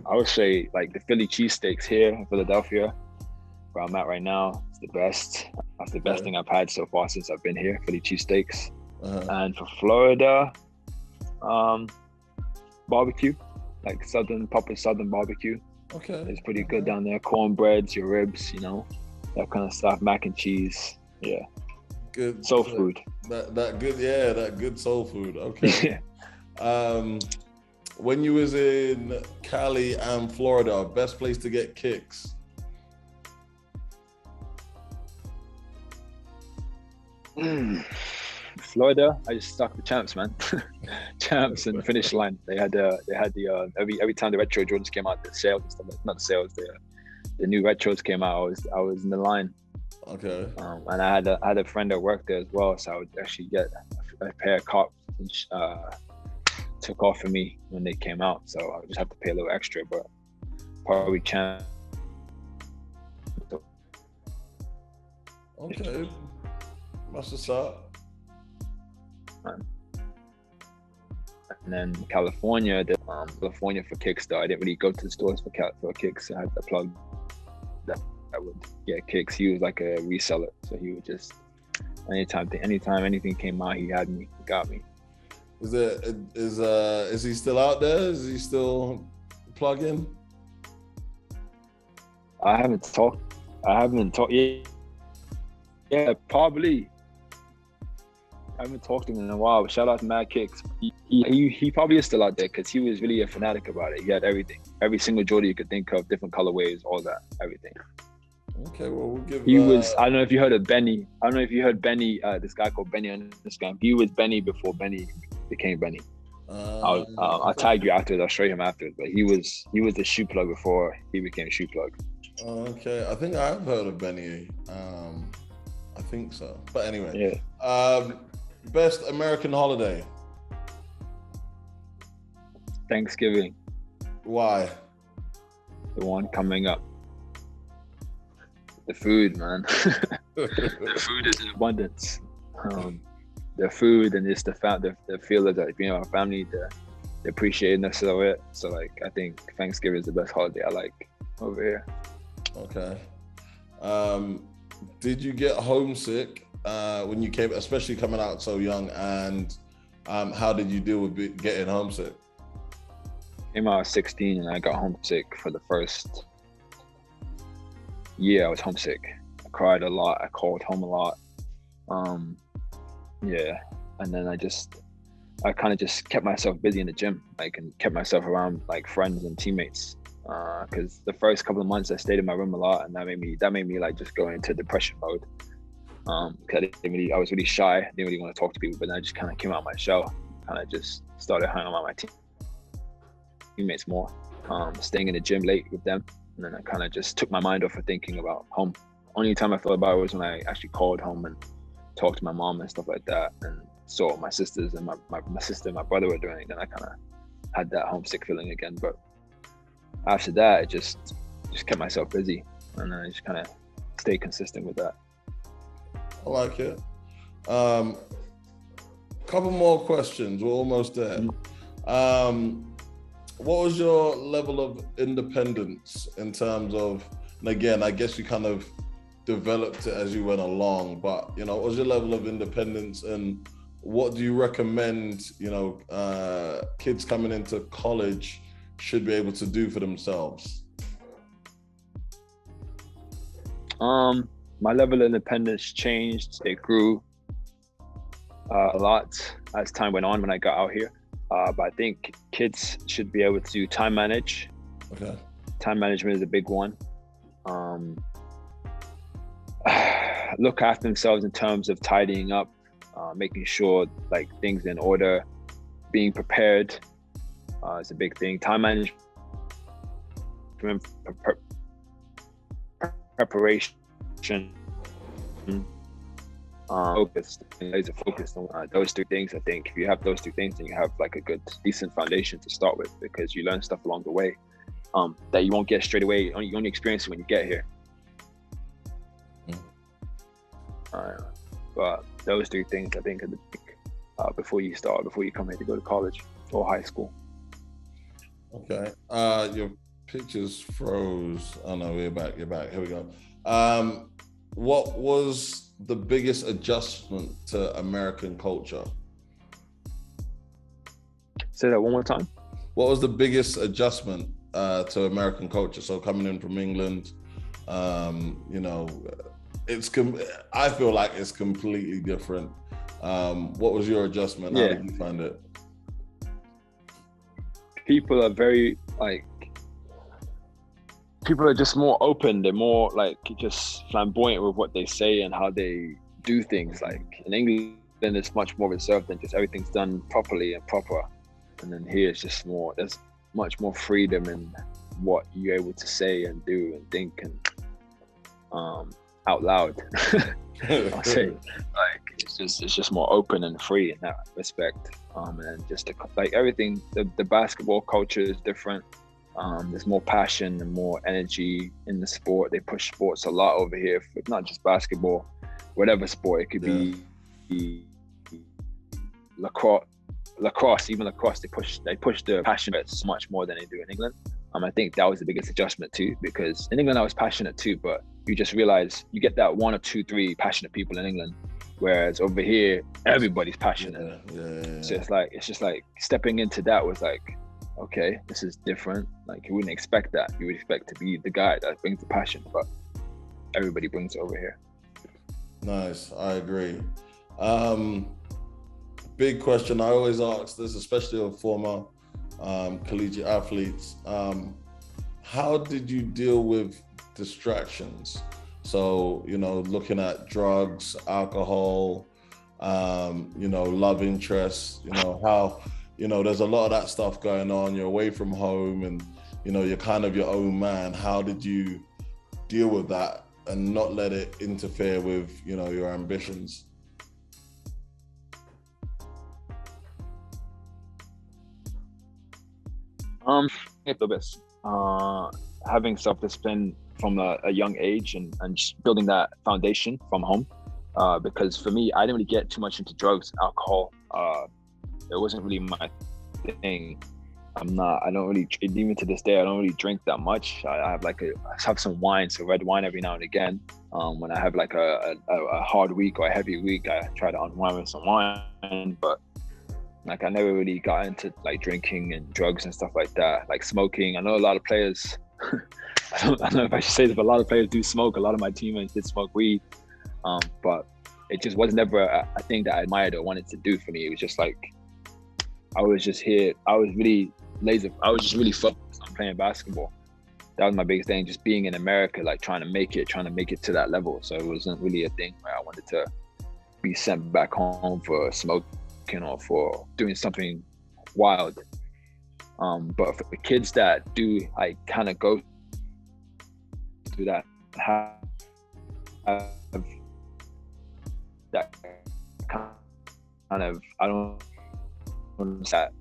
I would say like the Philly cheesesteaks here in Philadelphia, where I'm at right now, it's the best. That's the best thing I've had so far since I've been here, Philly cheesesteaks. And for Florida, barbecue, like proper Southern barbecue. Okay. It's pretty good down there. Cornbreads, your ribs, you know, that kind of stuff. Mac and cheese. Yeah. Good. Soul food. That good soul food. Okay. When you was in Cali and Florida, best place to get kicks? Florida, I just stuck with Champs, man. Champs and Finish Line. They had the every time the retro Jordans came out, the sales and stuff, not the sales, the new retros came out. I was in the line. Okay. And I had a friend that worked there as well, so I would actually get a pair of cops which took off for me when they came out. So I would just have to pay a little extra, but probably Champs. Okay. That's what's up. And then California, California for kicks though. I didn't really go to the stores for kicks. I had to plug that I would get kicks. He was like a reseller, so he would just anytime anything came out, he got me. Is he still out there? Is he still plugging? I haven't talked. Yeah, probably. I haven't talked to him in a while. Shout out to Mad Kicks. He probably is still out there because he was really a fanatic about it. He had everything, every single Jordan you could think of, different colorways, all that, everything. Okay, well we'll give. He was. I don't know if you heard of Benny. I don't know if you heard Benny. This guy called Benny on Instagram. He was Benny before Benny became Benny. I'll tag you afterwards. I'll show you him afterwards. But he was the shoe plug before he became shoe plug. Okay, I think I've heard of Benny. I think so. But anyway. Yeah. Best American holiday? Thanksgiving. Why? The one coming up. The food, man. The food is in abundance. The food and just the feel of that being our family, the appreciativeness of it. So like, I think Thanksgiving is the best holiday I like over here. Okay. Did you get homesick when you came, especially coming out so young, and how did you deal with getting homesick? Came out at 16 and I got homesick for the first year. I was homesick. I cried a lot. I called home a lot. Yeah, and then I kind of just kept myself busy in the gym, like, and kept myself around like friends and teammates. Because the first couple of months I stayed in my room a lot, and that made me like just go into depression mode. Because I was really shy, didn't really want to talk to people, but then I just kind of came out of my shell, kind of just started hanging out with my teammates more, staying in the gym late with them, and then I kind of just took my mind off of thinking about home. Only time I thought about it was when I actually called home and talked to my mom and stuff like that, and saw what my sisters and my sister and my brother were doing. Then I kind of had that homesick feeling again. But after that, I just kept myself busy, and then I just kind of stayed consistent with that. I like it. Couple more questions. We're almost there. What was your level of independence in terms of, and again, I guess you kind of developed it as you went along, but what was your level of independence, and what do you recommend, kids coming into college should be able to do for themselves? My level of independence changed. It grew a lot as time went on when I got out here. But I think kids should be able to time manage. Okay. Time management is a big one. Look after themselves in terms of tidying up, making sure like things in order, being prepared is a big thing. Time management, preparation, laser focused on those two things. I think if you have those two things, then you have like a good, decent foundation to start with, because you learn stuff along the way that you won't get straight away. You only experience it when you get here. But those three things, I think, are the big, before you come here to go to college or high school. Okay. Pictures froze. Oh no, you're back. Here we go. What was the biggest adjustment to American culture? Say that one more time. What was the biggest adjustment to American culture? So coming in from England, you know, I feel like it's completely different. What was your adjustment? How did you find it? People are very people are just more open. They're more like just flamboyant with what they say and how they do things. Like in England, it's much more reserved and just everything's done properly and proper. And then here it's just more, there's much more freedom in what you're able to say and do and think and out loud. I'll say like it's just more open and free in that respect. And just like everything, the basketball culture is different. There's more passion and more energy in the sport. They push sports a lot over here. Not just basketball, whatever sport. It could be lacrosse. Even lacrosse, they push the passion so much more than they do in England. I think that was the biggest adjustment too, because in England I was passionate too, but you just realize you get that 1 or 2, 3 passionate people in England, whereas over here everybody's passionate. So it's just like stepping into that was like, okay, this is different. Like you wouldn't expect that. You would expect to be the guy that brings the passion, but everybody brings it over here. Nice, I agree. Big question I always ask this, especially of former collegiate athletes. How did you deal with distractions? So, you know, looking at drugs, alcohol, you know, love interests, you know, how, you know, there's a lot of that stuff going on. You're away from home and, you know, you're kind of your own man. How did you deal with that and not let it interfere with, you know, your ambitions? Having self-discipline from a young age and just building that foundation from home. Because for me, I didn't really get too much into drugs, alcohol. It wasn't really my thing. I don't really, even to this day, I don't really drink that much. I have some wine, so red wine every now and again. When I have like a hard week or a heavy week, I try to unwind with some wine, but like I never really got into like drinking and drugs and stuff like that, like smoking. I know a lot of players, I don't know if I should say this, but a lot of players do smoke. A lot of my teammates did smoke weed, but it just was never a thing that I admired or wanted to do for me. It was just like, I was just here. I was really lazy. I was just really focused on playing basketball. That was my biggest thing, just being in America, like trying to make it to that level. So it wasn't really a thing where I wanted to be sent back home for smoking or for doing something wild. But for the kids that do like kind of go through that, have that kind of, I don't that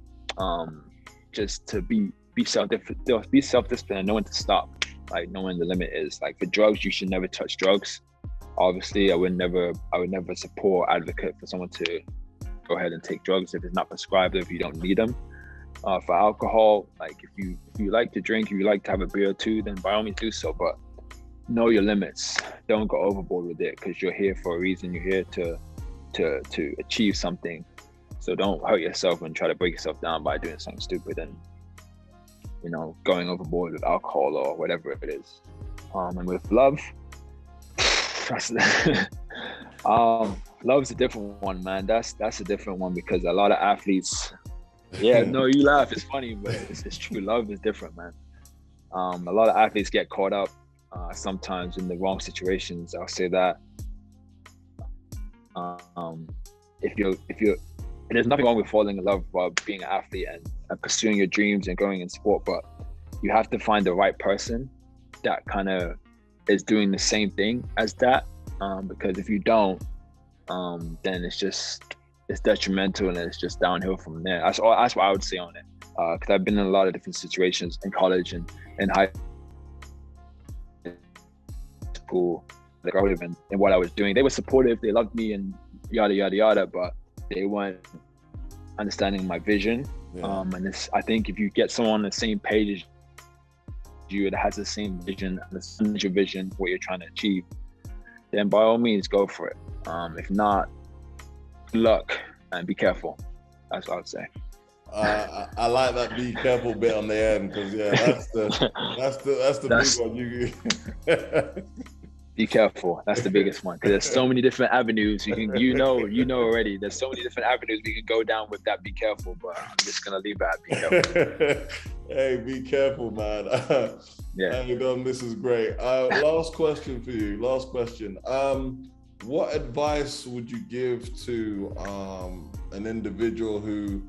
just to be self-disciplined and know when to stop, like knowing the limit is. Like for drugs, you should never touch drugs. Obviously, I would never support, advocate for someone to go ahead and take drugs if it's not prescribed, if you don't need them. For alcohol, like if you like to drink, if you like to have a beer or two, then by all means do so, but know your limits. Don't go overboard with it, because you're here for a reason. You're here to achieve something. So don't hurt yourself and try to break yourself down by doing something stupid and, you know, going overboard with alcohol or whatever it is. And with love, love's a different one, man. That's a different one, because a lot of athletes, no, you laugh, it's funny, but it's true. Love is different, man. A lot of athletes get caught up sometimes in the wrong situations. I'll say that. If you're and there's nothing wrong with falling in love while being an athlete and pursuing your dreams and going in sport, but you have to find the right person that kind of is doing the same thing as that. Because if you don't, then it's detrimental and it's just downhill from there. That's what I would say on it. Because I've been in a lot of different situations in college and in high school, like and what I was doing. They were supportive, they loved me and yada, yada, yada, but they weren't understanding my vision. And I think if you get someone on the same page you, that has the same vision and the same vision what you're trying to achieve, then by all means go for it. If not, good luck and be careful. That's what I would say. I like that be careful bit on the end, because that's the big one. You be careful. That's the biggest one, because there's so many different avenues you know already. There's so many different avenues we can go down with that. Be careful, but I'm just gonna leave it at be careful. Hey, be careful, man. Yeah. Hey, this is great. Last question for you. Last question. What advice would you give to an individual who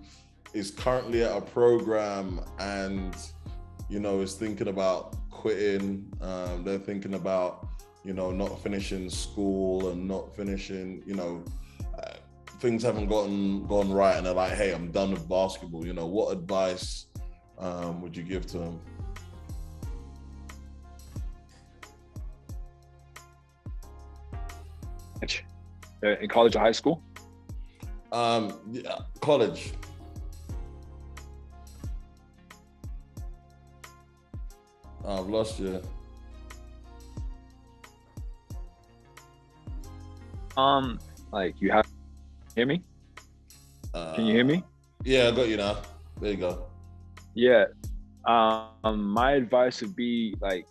is currently at a program and, is thinking about quitting? They're thinking about, not finishing school and not finishing, things haven't gone right, and they're like, hey, I'm done with basketball. What advice would you give to them? In college or high school? College. I've lost you. Like, you have hear me? Can you hear me? Yeah, I got you now. There you go. Yeah. My advice would be, like,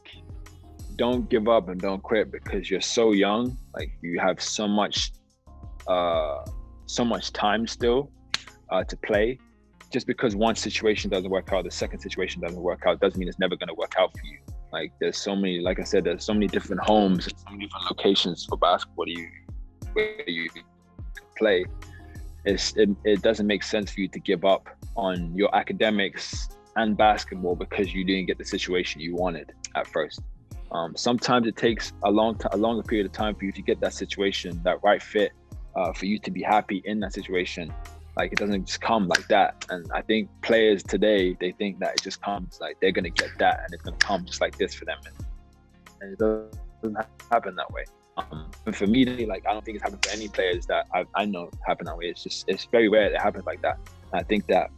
don't give up and don't quit, because you're so young. Like, you have so much time still to play. Just because one situation doesn't work out, the second situation doesn't work out, doesn't mean it's never going to work out for you. Like, there's so many, like I said, there's so many different homes, so many different locations for basketball where you play. It doesn't make sense for you to give up on your academics and basketball because you didn't get the situation you wanted at first. Sometimes it takes a longer period of time for you to get that situation, that right fit, for you to be happy in that situation. Like, it doesn't just come like that. And I think players today, they think that it just comes, like, they're gonna get that and it's gonna come just like this for them. And it doesn't happen that way. And for me, like, I don't think it's happened for any players that I know happen that way. It's very rare that it happens like that. And I think that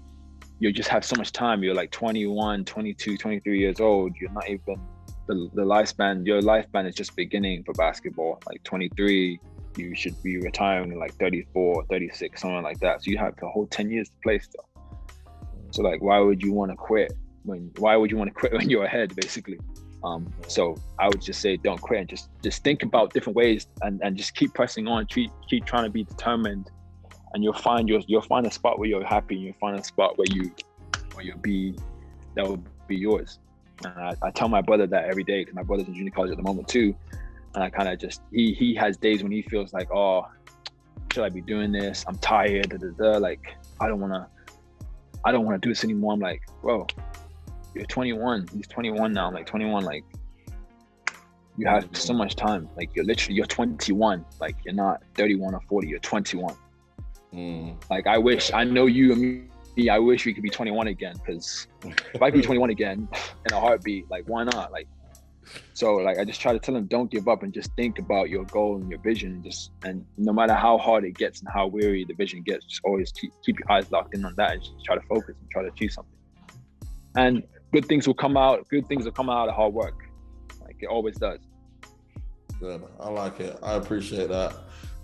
you just have so much time. You're like 21, 22, 23 years old. You're not even, the lifespan, your lifespan is just beginning for basketball. Like 23, you should be retiring in like 34, 36, something like that. So you have the whole 10 years to play still. So, like, why would you want to quit when you're ahead, basically? So I would just say don't quit, and just think about different ways and just keep pressing on, keep trying to be determined, and you'll find a spot where you're happy, and you'll find a spot where you'll be, that will be yours. And I tell my brother that every day, because my brother's in junior college at the moment too. And I kind of just, he has days when he feels like, oh, should I be doing this? I'm tired, like, I don't want to do this anymore. I'm like, bro, you're 21. He's 21 now. I'm like, 21, like, you have so much time. Like, you're 21. Like, you're not 31 or 40, you're 21. Like, I know you and me, I wish we could be 21 again, because if I could be 21 again in a heartbeat, like, why not? Like, so, like, I just try to tell them, don't give up, and just think about your goal and your vision. And no matter how hard it gets and how weary the vision gets, just always keep your eyes locked in on that, and just try to focus and try to achieve something. And good things will come out. Good things will come out of hard work. Like, it always does. Good. I like it. I appreciate that.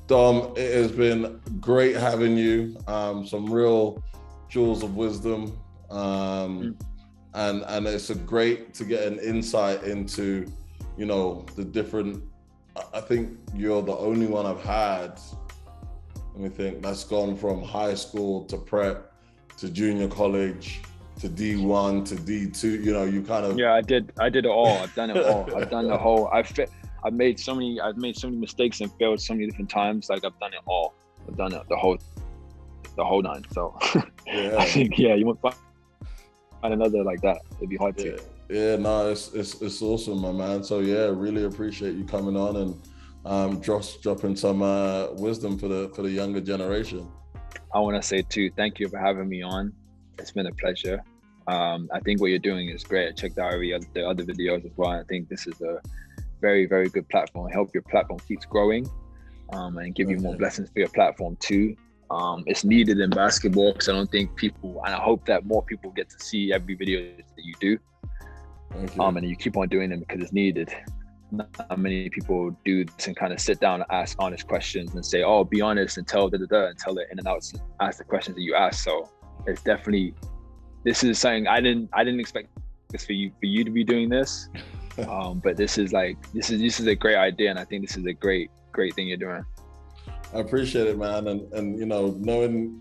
Dom, it has been great having you. Some real jewels of wisdom. And it's great to get an insight into, the different, I think you're the only one I've had, let me think, that's gone from high school to prep to junior college to D1 to D2, you kind of. Yeah, I did it all. I've done it all. I've done the whole, I've made so many mistakes and failed so many different times. Like, I've done it all. I've done it the whole nine. So yeah. I think, you won't find another like that. It'd be hard to. Yeah, no, it's awesome, my man. So yeah, really appreciate you coming on and dropping some wisdom for the younger generation. I want to say too, thank you for having me on. It's been a pleasure. I think what you're doing is great. I checked out the other videos as well. I think this is a very, very good platform. I hope your platform keeps growing, and give you more blessings for your platform too. It's needed in basketball, because I don't think people, and I hope that more people get to see every video that you do. And you keep on doing them because it's needed. Not many people do this and kind of sit down and ask honest questions and say, "Oh, be honest," and tell and tell it in and outs and ask the questions that you ask. So it's definitely, this is something I didn't expect this for you to be doing this, but this is a great idea, and I think this is a great thing you're doing. I appreciate it, man. And knowing,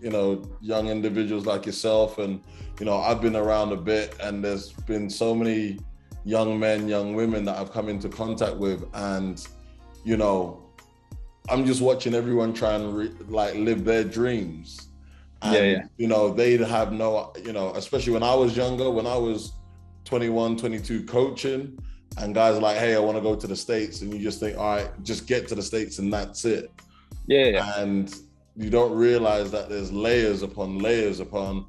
young individuals like yourself, and, I've been around a bit, and there's been so many young men, young women that I've come into contact with, and, I'm just watching everyone try and live their dreams. And, they'd have no, especially when I was younger, when I was 21, 22 coaching, and guys are like, "Hey, I want to go to the States." And you just think, all right, just get to the States and that's it. Yeah. And you don't realize that there's layers upon layers upon,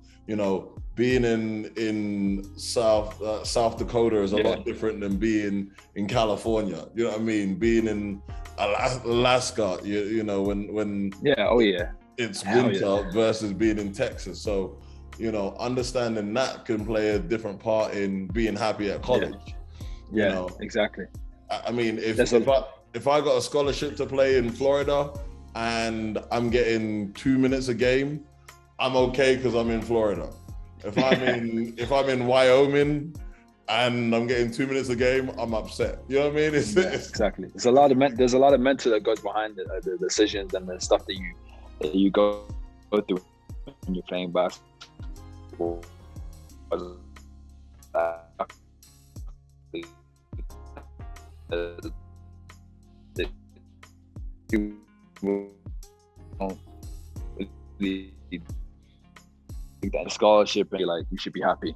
being in South Dakota is a lot different than being in California. You know what I mean? Being in Alaska, when it's winter versus being in Texas. So, understanding that can play a different part in being happy at college. Exactly. I mean, if I got a scholarship to play in Florida and I'm getting 2 minutes a game, I'm okay because I'm in Florida. If I'm in Wyoming and I'm getting 2 minutes a game, I'm upset. You know what I mean? Exactly. There's a lot of mental that goes behind the decisions and the stuff that you go through when you're playing basketball. That scholarship, and you should be happy.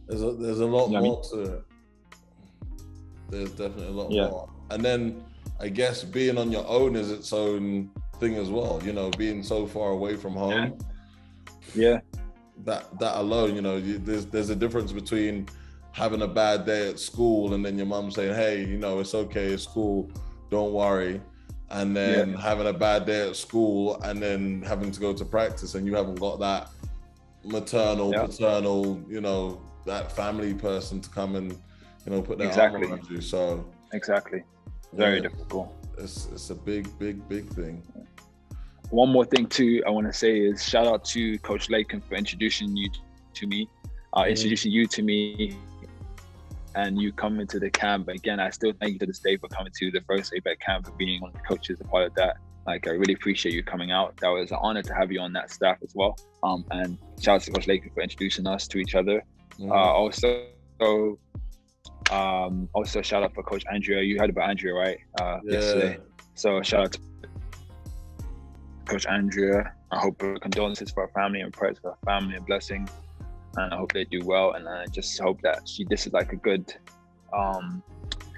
There's a lot more to it. There's definitely a lot more. And then I guess being on your own is its own thing as well. Being so far away from home. Yeah. That alone, there's a difference between having a bad day at school and then your mum saying, "Hey, it's okay, it's cool, don't worry." And then having a bad day at school and then having to go to practice and you haven't got that maternal, paternal, that family person to come and, put their arm around you. So exactly. Very difficult. It's a big thing. One more thing too, I want to say is shout out to Coach Lakin for introducing you to me, and you coming to the camp. Again, I still thank you to this day for coming to the first ABET camp, for being one of the coaches, a part of that. I really appreciate you coming out. That was an honor to have you on that staff as well. And shout out to Coach Lakin for introducing us to each other. Also shout out for Coach Andrea. You heard about Andrea, right? Yesterday. So shout out to Coach Andrea. I hope her condolences for her family and prayers for her family and blessings. And I hope they do well. And I just hope that this is a good,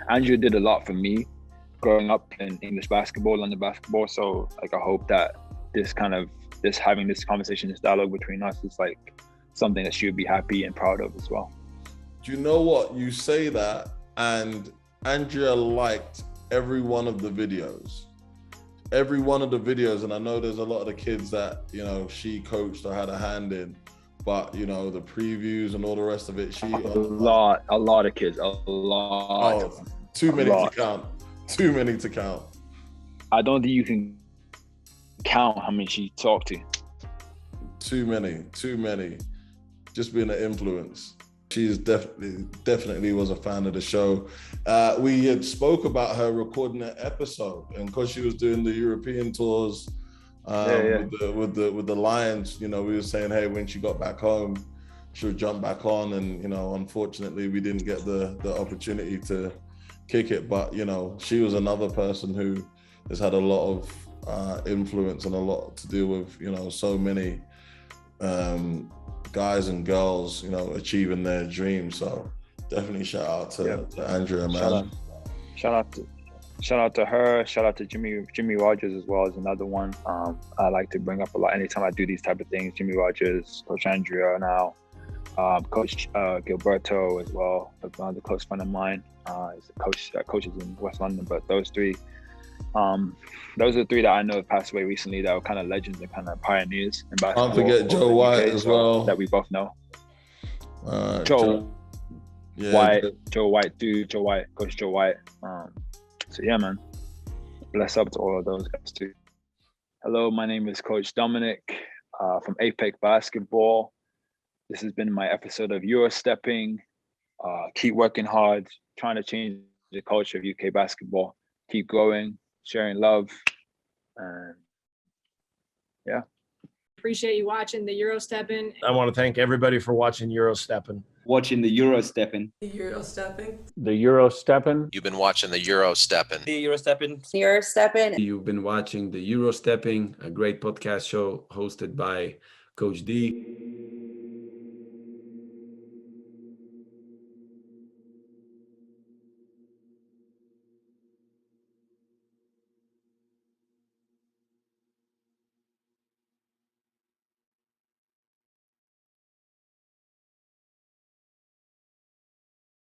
Andrea did a lot for me growing up in English basketball, London basketball. So I hope that having this conversation, this dialogue between us is something that she would be happy and proud of as well. Do you know what? You say that, and Andrea liked every one of the videos. And I know there's a lot of the kids that, she coached or had a hand in. But the previews and all the rest of it, a lot of kids, a lot. Oh, too many to count. I don't think you can count how many she talked to. Too many. Just being an influence. She's definitely was a fan of the show. We had spoke about her recording an episode, and because she was doing the European tours. With the Lions, we were saying, hey, when she got back home, she would jump back on, and unfortunately we didn't get the opportunity to kick it. But she was another person who has had a lot of influence and a lot to do with so many guys and girls achieving their dreams. So definitely shout out to Andrea, man. Shout out to her. Shout out to Jimmy Rogers as well as another one. I like to bring up a lot anytime I do these type of things. Jimmy Rogers, Coach Andrea now, Coach Gilberto as well, another close friend of mine. He's a coach that coaches in West London. But those three are the three that I know have passed away recently that were kind of legends and kind of pioneers in basketball. Can't forget Joe White as well. That we both know. White, Joe White dude, Joe White, Coach Joe White. So yeah, man. Bless up to all of those guys too. Hello, my name is Coach Dominik from Apex Basketball. This has been my episode of EuroStepping. Keep working hard, trying to change the culture of UK basketball. Keep growing, sharing love, and yeah. Appreciate you watching the EuroStepping. I want to thank everybody for watching EuroStepping. Watching the EuroStepping. The EuroStepping. The EuroStepping. You've been watching the EuroStepping. The EuroStepping. EuroStepping. You've been watching the EuroStepping, a great podcast show hosted by Coach D.